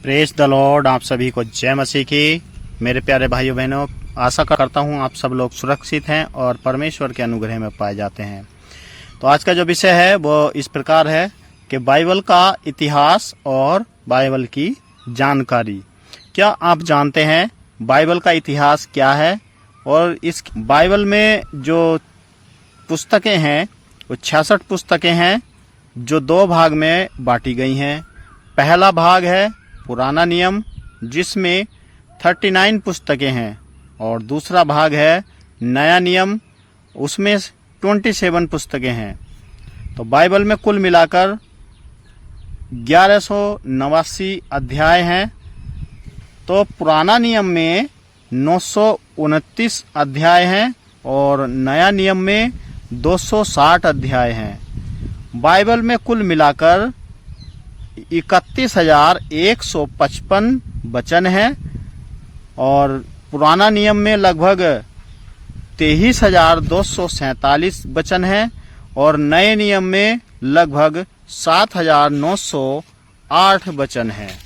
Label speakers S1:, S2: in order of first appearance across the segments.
S1: Praise the Lord. आप सभी को जय मसीह की। मेरे प्यारे भाइयों बहनों, आशा करता हूँ आप सब लोग सुरक्षित हैं और परमेश्वर के अनुग्रह में पाए जाते हैं। तो आज का जो विषय है वो इस प्रकार है कि बाइबल का इतिहास और बाइबल की जानकारी। क्या आप जानते हैं बाइबल का इतिहास क्या है? और इस बाइबल में जो पुस्तकें हैं वो 66 पुस्तकें हैं जो 2 भाग में बांटी गई हैं। पहला भाग है पुराना नियम जिसमें 39 पुस्तकें हैं और दूसरा भाग है नया नियम, उसमें 27 पुस्तकें हैं। तो बाइबल में कुल मिलाकर 1189 अध्याय हैं। तो पुराना नियम में 929 अध्याय हैं और नया नियम में 260 अध्याय हैं। बाइबल में कुल मिलाकर 31,155 वचन हैं और पुराना नियम में लगभग 23,247 वचन हैं और नए नियम में लगभग 7,908 वचन हैं।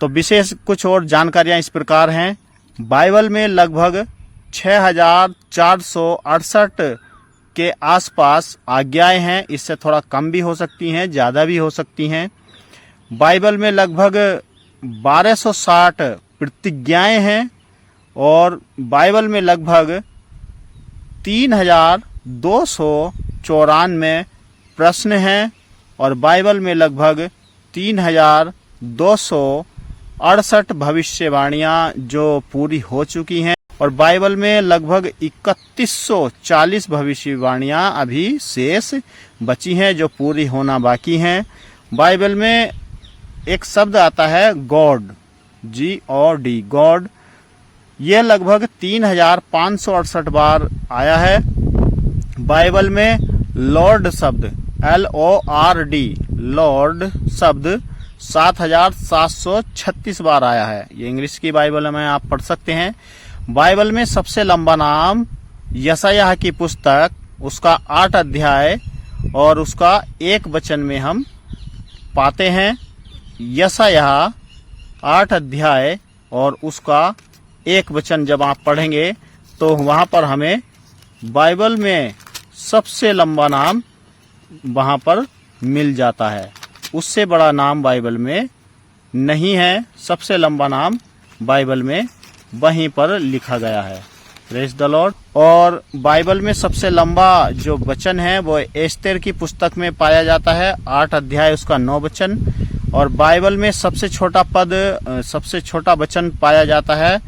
S1: तो विशेष कुछ और जानकारियां इस प्रकार हैं। बाइबल में लगभग 6,468 के आसपास आज्ञाएं हैं। इससे थोड़ा कम भी हो सकती हैं, ज़्यादा भी हो सकती हैं। बाइबल में लगभग 1260 प्रतिज्ञाएं हैं और बाइबल में लगभग 3,294 प्रश्न हैं और बाइबल में लगभग 3,268 भविष्यवाणियां जो पूरी हो चुकी हैं और बाइबल में लगभग 3140 भविष्यवाणियां अभी शेष बची हैं जो पूरी होना बाकी हैं। बाइबल में एक शब्द आता है गॉड, GOD, गॉड। ये लगभग 3,568 बार आया है। बाइबल में लॉर्ड शब्द LORD, लॉर्ड शब्द 7,736 बार आया है। ये इंग्लिश की बाइबल में आप पढ़ सकते हैं। बाइबल में सबसे लंबा नाम यशायाह की पुस्तक, उसका 8 अध्याय और उसका 1 वचन में हम पाते हैं। यशायाह 8 अध्याय और उसका 1 वचन जब आप पढ़ेंगे तो वहां पर हमें बाइबल में सबसे लंबा नाम वहां पर मिल जाता है। उससे बड़ा नाम बाइबल में नहीं है। सबसे लंबा नाम बाइबल में वहीं पर लिखा गया है। Praise the Lord. और बाइबल में सबसे लंबा जो वचन है वो एस्तेर की पुस्तक में पाया जाता है, 8 अध्याय उसका 9 वचन। और बाइबल में सबसे छोटा पद, सबसे छोटा वचन पाया जाता है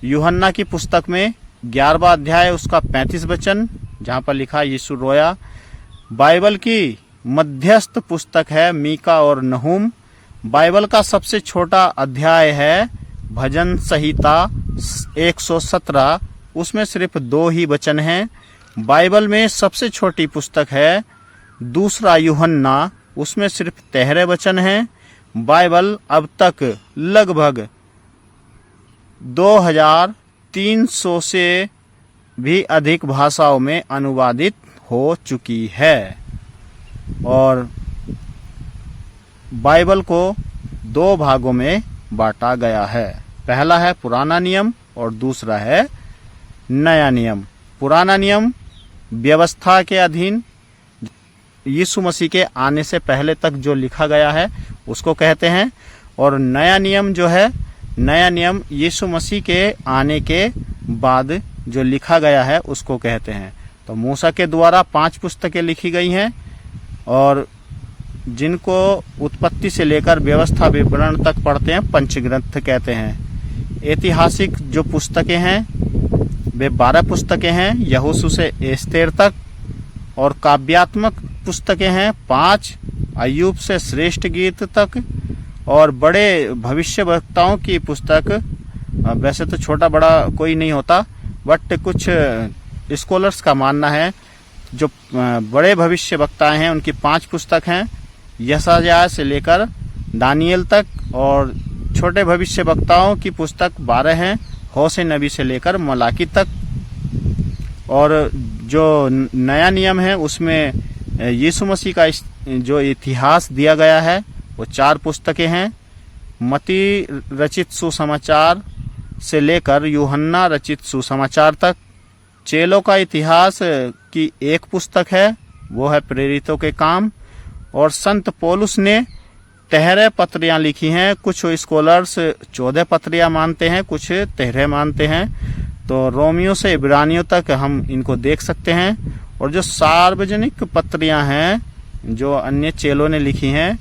S1: यूहन्ना की पुस्तक में 11वां अध्याय उसका 35 वचन, जहाँ पर लिखा यीशु रोया। बाइबल की मध्यस्थ पुस्तक है मीका और नहूम। बाइबल का सबसे छोटा अध्याय है भजन संहिता 117, उसमें सिर्फ 2 ही वचन हैं। बाइबल में सबसे छोटी पुस्तक है दूसरा यूहन्ना, उसमें सिर्फ 13 वचन हैं। बाइबल अब तक लगभग 2,300 से भी अधिक भाषाओं में अनुवादित हो चुकी है और बाइबल को 2 भागों में बांटा गया है। पहला है पुराना नियम और दूसरा है नया नियम। पुराना नियम व्यवस्था के अधीन यीशु मसीह के आने से पहले तक जो लिखा गया है उसको कहते हैं और नया नियम जो है, नया नियम यीशु मसीह के आने के बाद जो लिखा गया है उसको कहते हैं। तो मूसा के द्वारा 5 पुस्तकें लिखी गई हैं और जिनको उत्पत्ति से लेकर व्यवस्था विवरण तक पढ़ते हैं पंचग्रंथ कहते हैं। ऐतिहासिक जो पुस्तकें हैं वे 12 पुस्तकें हैं यहोशू से एस्तेर तक और काव्यात्मक पुस्तकें हैं 5 अय्यूब से श्रेष्ठ गीत तक और बड़े भविष्यवक्ताओं की पुस्तक, वैसे तो छोटा बड़ा कोई नहीं होता बट कुछ स्कॉलर्स का मानना है जो बड़े भविष्यवक्ता हैं उनकी 5 पुस्तक हैं यशायाह से लेकर दानियल तक और छोटे भविष्यवक्ताओं की पुस्तक 12 हैं होशे नबी से लेकर मलाकी तक। और जो नया नियम है उसमें यीशु मसीह का जो इतिहास दिया गया है वो 4 पुस्तकें हैं मत्ती रचित सुसमाचार से लेकर यूहन्ना रचित सुसमाचार तक। चेलों का इतिहास की एक पुस्तक है, वो है प्रेरितों के काम। और संत पौलुस ने 13 पत्रियां लिखी हैं। कुछ स्कॉलर्स 14 पत्रियां मानते हैं, कुछ 13 मानते हैं। तो रोमियो से इब्रानियों तक हम इनको देख सकते हैं। और जो सार्वजनिक पत्रियां हैं जो अन्य चेलों ने लिखी हैं,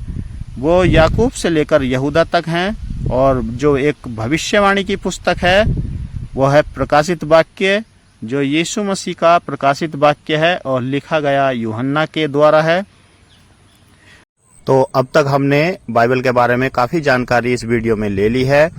S1: वो याकूब से लेकर यहूदा तक हैं। और जो एक भविष्यवाणी की पुस्तक है वो है प्रकाशित वाक्य, जो यीशु मसीह का प्रकाशित वाक्य है और लिखा गया यूहन्ना के द्वारा है। तो अब तक हमने बाइबल के बारे में काफी जानकारी इस वीडियो में ले ली है।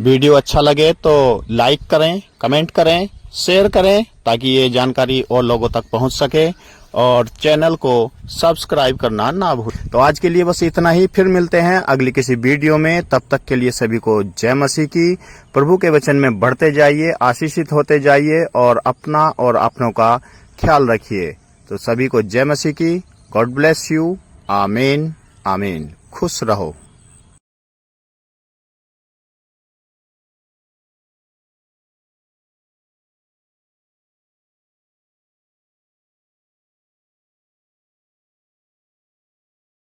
S1: वीडियो अच्छा लगे तो लाइक करें, कमेंट करें, शेयर करें ताकि ये जानकारी और लोगों तक पहुंच सके, और चैनल को सब्सक्राइब करना ना भूलें। तो आज के लिए बस इतना ही, फिर मिलते हैं अगली किसी वीडियो में। तब तक के लिए सभी को जय मसीह की। प्रभु के वचन में बढ़ते जाइए, आशीषित होते जाइए और अपना और अपनों का ख्याल रखिए। तो सभी को जय मसीह की। God bless you. आमीन आमीन। खुश रहो।